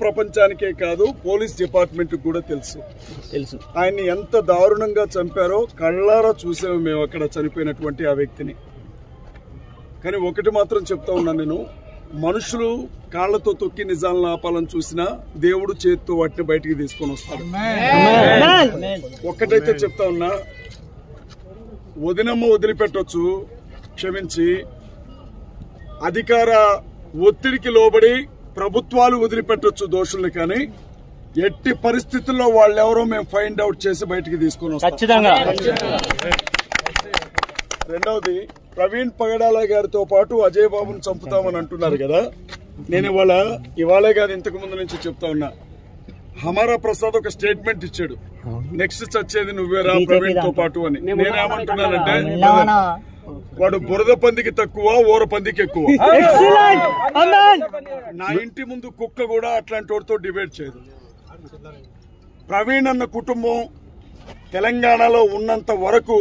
ప్రపంచానికే కాదు police department కూడా తెలుసు ఆయన్ని ఎంత దారుణంగా చంపారో కళ్ళారా చూసాము మేము అక్కడ చనిపోయినటువంటి ఆ వ్యక్తిని. కానీ ఒకటి మాత్రం చెప్తా ఉన్నా, నేను మనుషులు కాళ్లతో తొక్కి నిజాలను ఆపాలని చూసినా దేవుడు చేతితో వాటిని బయటికి తీసుకొని వస్తాడు. ఒక్కటైతే చెప్తా ఉన్నా, వదినమ్మ వదిలిపెట్టొచ్చు, క్షమించి అధికార ఒత్తిడికి లోబడి ప్రభుత్వాలు వదిలిపెట్టొచ్చు దోషుల్ని, కానీ ఎట్టి పరిస్థితుల్లో వాళ్ళెవరో మేము ఫైండ్ అవుట్ చేసి బయటికి తీసుకుని వస్తాం. రెండవది, ప్రవీణ్ పగడాల గారితో పాటు అజయ్ బాబుని చంపుతామని అంటున్నారు కదా. నేను ఇవాళే కాదు ఇంతకు ముందు నుంచి చెప్తా ఉన్నా, హమారా ప్రసాద్ ఒక స్టేట్మెంట్ ఇచ్చాడు, నెక్స్ట్ చచ్చేది నువ్వేరా ప్రవీణ్ తో పాటు అని. నేనేమంటున్నానంటే, వాడు బురద పందికి తక్కువ, ఊర పందికి ఎక్కువ. నా ఇంటి ముందు కుక్క కూడా అట్లాంటి వాడితో డిబేట్ చేయదు. ప్రవీణ్ అన్న కుటుంబం తెలంగాణలో ఉన్నంత వరకు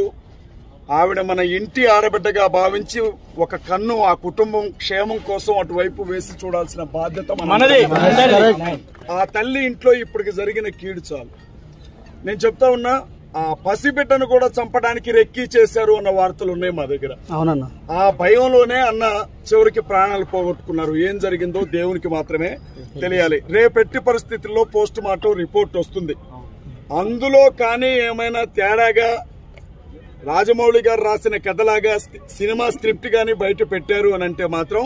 ఆవిడ మన ఇంటి ఆడబిడ్డగా భావించి ఒక కన్ను ఆ కుటుంబం క్షేమం కోసం అటువైపు వేసి చూడాల్సిన బాధ్యత మనది. ఆ తల్లి ఇంట్లో ఇప్పటికి జరిగిన కీడు చాలు. నేను చెప్తా ఉన్నా, ఆ పసిబిడ్డను కూడా చంపడానికి రెక్కీ చేశారు అన్న వార్తలు ఉన్నాయి మా దగ్గర. అవునన్నా, ఆ భయంలోనే అన్న చివరికి ప్రాణాలు పోగొట్టుకున్నారు. ఏం జరిగిందో దేవునికి మాత్రమే తెలియాలి. రేపెట్టి పరిస్థితుల్లో పోస్ట్ మార్టం రిపోర్ట్ వస్తుంది. అందులో కానీ ఏమైనా తేడాగా రాజమౌళి గారు రాసిన కథలాగా సినిమా స్క్రిప్ట్ గాని బయట పెట్టారు అని అంటే మాత్రం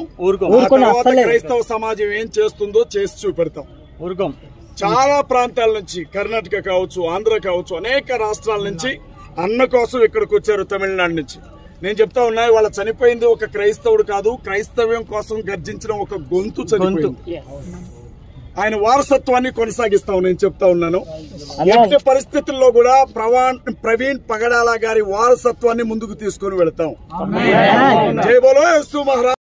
తర్వాత క్రైస్తవ సమాజం ఏం చేస్తుందో చేసి చూపెడతాం. చాలా ప్రాంతాల నుంచి, కర్ణాటక కావచ్చు, ఆంధ్ర కావచ్చు, అనేక రాష్ట్రాల నుంచి అన్న కోసం ఇక్కడికి వచ్చారు, తమిళనాడు నుంచి. నేను చెప్తా ఉన్నా, వాళ్ళ చనిపోయింది ఒక క్రైస్తవుడు కాదు, క్రైస్తవ్యం కోసం గర్జించిన ఒక గొంతు చనిపోయింది. ఆయన వారసత్వాన్ని కొనసాగిస్తాం. నేను చెప్తా ఉన్నాను, ఎట్టి పరిస్థితుల్లో కూడా ప్రవీణ్ పగడాల గారి వారసత్వాన్ని ముందుకు తీసుకుని వెళతాం. జై బోలో యేసు మహారాజ్.